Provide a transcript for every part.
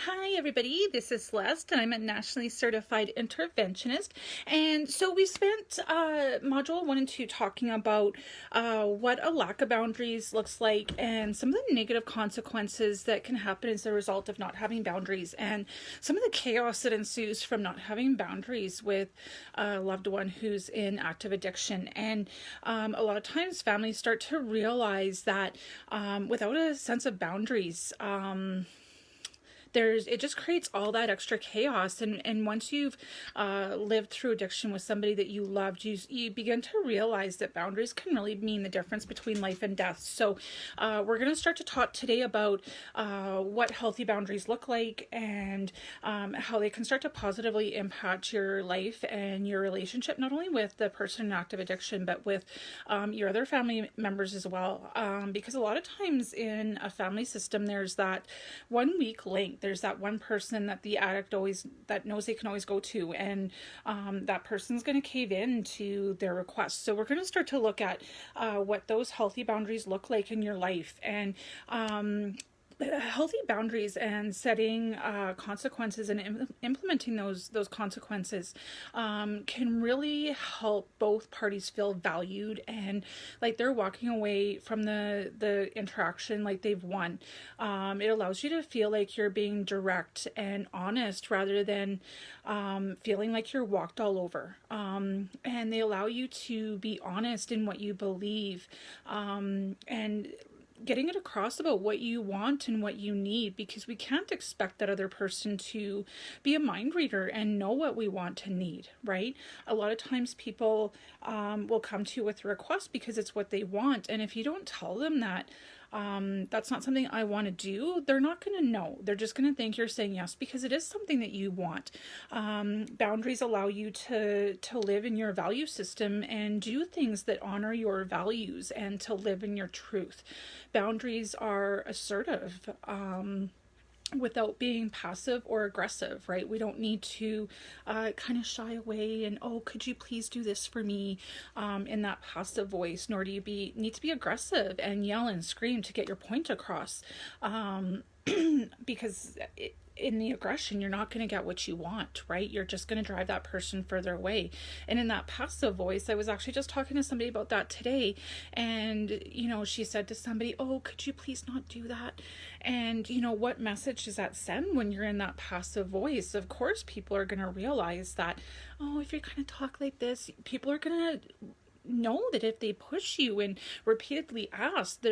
Hi everybody, this is Celeste and I'm a Nationally Certified Interventionist. And so we spent module 1 and 2 talking about what a lack of boundaries looks like and some of the negative consequences that can happen as a result of not having boundaries and some of the chaos that ensues from not having boundaries with a loved one who's in active addiction. And a lot of times families start to realize that without a sense of boundaries, it just creates all that extra chaos. And once you've lived through addiction with somebody that you loved, you begin to realize that boundaries can really mean the difference between life and death. So we're going to start to talk today about what healthy boundaries look like and how they can start to positively impact your life and your relationship, not only with the person in active addiction, but with your other family members as well. Because a lot of times in a family system, there's that one weak link. There's that one person that the addict knows they can always go to, and that person's going to cave in to their requests. So we're going to start to look at what those healthy boundaries look like in your life, and healthy boundaries and setting consequences and implementing those consequences can really help both parties feel valued and like they're walking away from the interaction like they've won. It allows you to feel like you're being direct and honest rather than feeling like you're walked all over. And they allow you to be honest in what you believe, and getting it across about what you want and what you need, because we can't expect that other person to be a mind reader and know what we want and need, right? A lot of times people will come to you with a request because it's what they want, and if you don't tell them that that's not something I want to do, they're not going to know. They're just going to think you're saying yes because it is something that you want. Boundaries allow you to live in your value system and do things that honor your values and to live in your truth. Boundaries are assertive, without being passive or aggressive, right? We don't need to kind of shy away and, oh, could you please do this for me, in that passive voice, nor do you need to be aggressive and yell and scream to get your point across, because in the aggression, you're not going to get what you want, right? You're just going to drive that person further away. And in that passive voice, I was actually just talking to somebody about that today. And, she said to somebody, oh, could you please not do that? And, what message does that send when you're in that passive voice? Of course, people are going to realize that, oh, if you kind of talk like this, people are going to know that if they push you and repeatedly ask,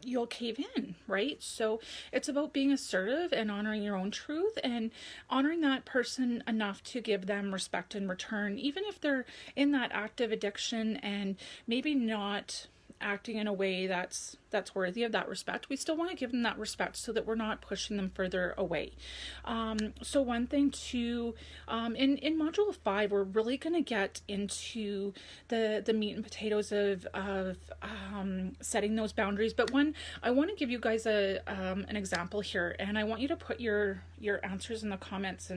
you'll cave in, right? So it's about being assertive and honoring your own truth and honoring that person enough to give them respect in return, even if they're in that active addiction and maybe not acting in a way that's worthy of that respect. We still want to give them that respect so that we're not pushing them further away. So one thing too, in module 5, we're really going to get into the meat and potatoes of setting those boundaries. But I want to give you guys an example here, and I want you to put your answers in the comments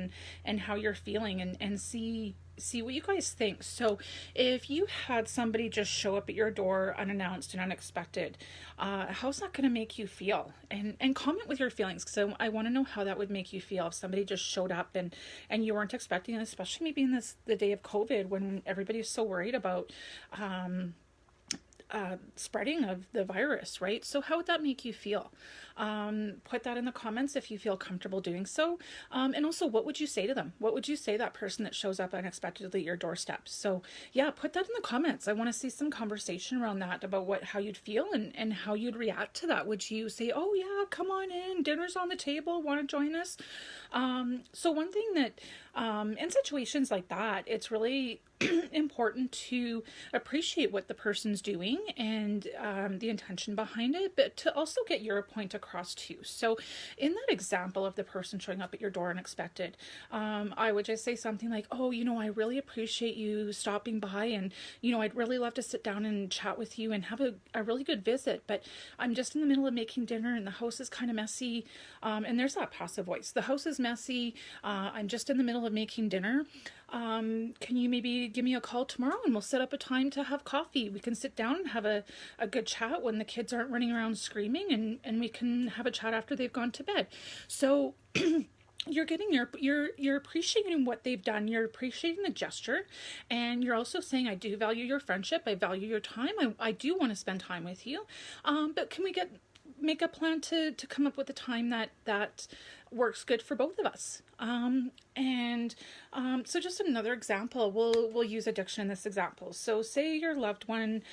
and how you're feeling and see what you guys think. So if you had somebody just show up at your door unannounced and unexpected, how's that going to make you feel? And comment with your feelings, because I want to know how that would make you feel if somebody just showed up and you weren't expecting it, especially maybe in the day of COVID when everybody's so worried about spreading of the virus, right? So how would that make you feel? Put that in the comments if you feel comfortable doing so. And also, what would you say to them? What would you say to that person that shows up unexpectedly at your doorstep? So yeah, put that in the comments. I want to see some conversation around that about how you'd feel and how you'd react to that. Would you say, oh yeah, come on in, dinner's on the table, want to join us? So one thing that in situations like that, it's really important to appreciate what the person's doing and the intention behind it, but to also get your point across too. So in that example of the person showing up at your door unexpected, I would just say something like, oh, I really appreciate you stopping by, and I'd really love to sit down and chat with you and have a really good visit, but I'm just in the middle of making dinner and the house is kind of messy, and there's that passive voice. The house is messy, I'm just in the middle of making dinner. Can you maybe give me a call tomorrow and we'll set up a time to have coffee? We can sit down and have a good chat when the kids aren't running around screaming, and we can have a chat after they've gone to bed. So you're getting you're appreciating what they've done, you're appreciating the gesture, and you're also saying, I do value your friendship, I value your time, I do want to spend time with you, but can we make a plan to come up with a time that works good for both of us. And so just another example, we'll use addiction in this example. So say your loved one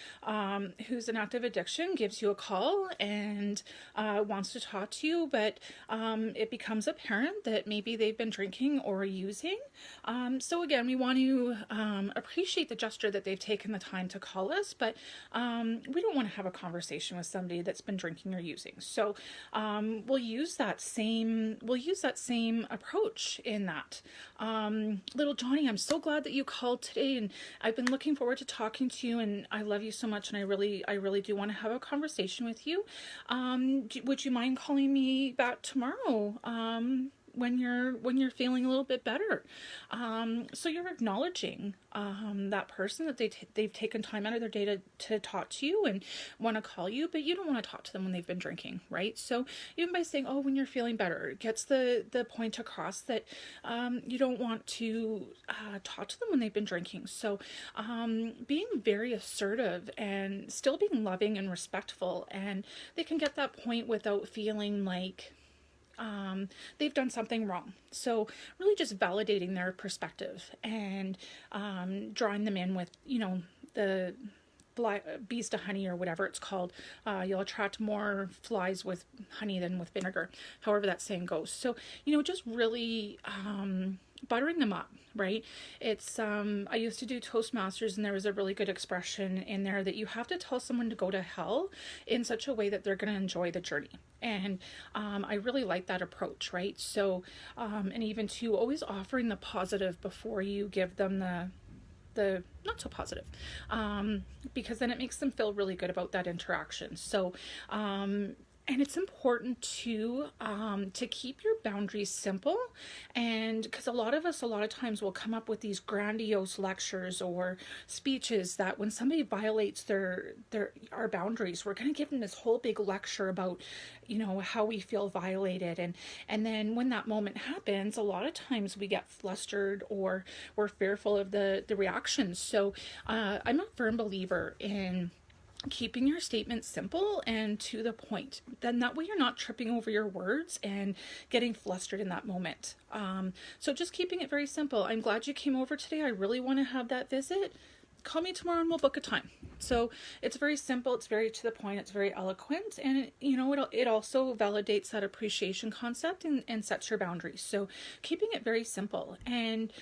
who's in active addiction gives you a call and wants to talk to you, but it becomes apparent that maybe they've been drinking or using. So again, we want to appreciate the gesture that they've taken the time to call us, but we don't want to have a conversation with somebody that's been drinking or using. So we'll use that same approach in that. Little Johnny, I'm so glad that you called today, and I've been looking forward to talking to you, and I love you so much, and I really do want to have a conversation with you. Would you mind calling me back tomorrow? When you're feeling a little bit better. So you're acknowledging that person, that they've taken time out of their day to talk to you and want to call you, but you don't want to talk to them when they've been drinking, right? So even by saying, oh, when you're feeling better, it gets the point across that you don't want to talk to them when they've been drinking. So being very assertive and still being loving and respectful, and they can get that point without feeling like they've done something wrong. So really just validating their perspective and drawing them in with, the bees to honey, or whatever it's called. You'll attract more flies with honey than with vinegar, however that saying goes. So, just really buttering them up, right? It's I used to do Toastmasters, and there was a really good expression in there that you have to tell someone to go to hell in such a way that they're going to enjoy the journey. And I really like that approach, right? So and even to always offering the positive before you give them the not so positive, because then it makes them feel really good about that interaction. So and it's important to keep your boundaries simple, and because a lot of times will come up with these grandiose lectures or speeches that when somebody violates our boundaries, we're going to give them this whole big lecture about, how we feel violated, and then when that moment happens, a lot of times we get flustered or we're fearful of the reactions. So I'm a firm believer in keeping your statements simple and to the point. Then that way you're not tripping over your words and getting flustered in that moment. So just keeping it very simple. I'm glad you came over today. I really want to have that visit. Call me tomorrow and we'll book a time. So it's very simple, it's very to the point, it's very eloquent, and it also validates that appreciation concept and sets your boundaries. So keeping it very simple. And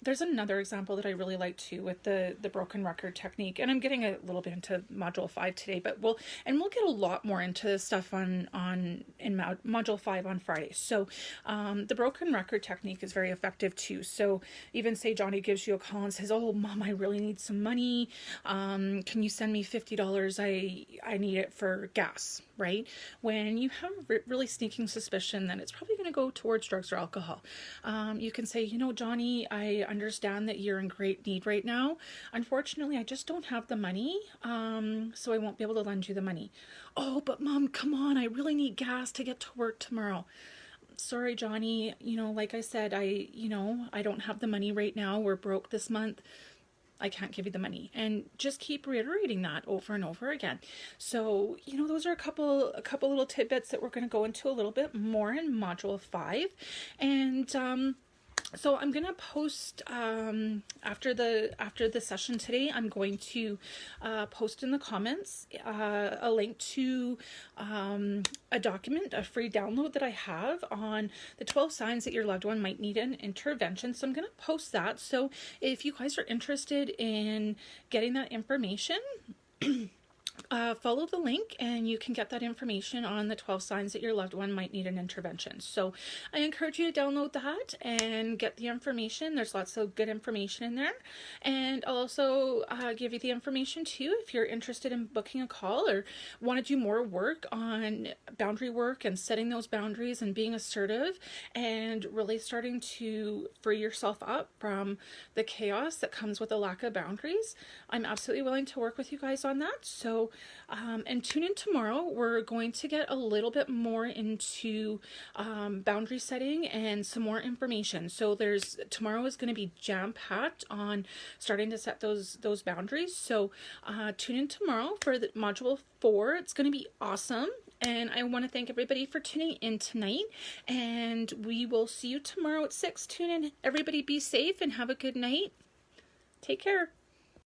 there's another example that I really like too with the broken record technique, and I'm getting a little bit into module 5 today, but we'll get a lot more into this stuff in module 5 on Friday. So the broken record technique is very effective too. So even say Johnny gives you a call and says, oh mom, I really need some money, can you send me $50? I need it for gas, right? When you have a really sneaking suspicion that it's probably going to go towards drugs or alcohol, you can say, Johnny, I understand that you're in great need right now. Unfortunately, I just don't have the money, so I won't be able to lend you the money. Oh, but mom, come on, I really need gas to get to work tomorrow. Sorry, Johnny, like I said, I don't have the money right now. We're broke this month. I can't give you the money. And just keep reiterating that over and over again. So, those are a couple little tidbits that we're going to go into a little bit more in module 5. And so I'm going to post after the session today, I'm going to post in the comments a link to a document, a free download that I have on the 12 signs that your loved one might need an intervention. So I'm going to post that. So if you guys are interested in getting that information, follow the link and you can get that information on the 12 signs that your loved one might need an intervention. So I encourage you to download that and get the information. There's lots of good information in there. And I'll also give you the information too if you're interested in booking a call or want to do more work on boundary work and setting those boundaries and being assertive and really starting to free yourself up from the chaos that comes with a lack of boundaries. I'm absolutely willing to work with you guys on that. So and tune in tomorrow. We're going to get a little bit more into boundary setting and some more information. So tomorrow is going to be jam-packed on starting to set those boundaries. So tune in tomorrow for the module 4. It's going to be awesome. And I want to thank everybody for tuning in tonight. And we will see you tomorrow at 6. Tune in. Everybody be safe and have a good night. Take care.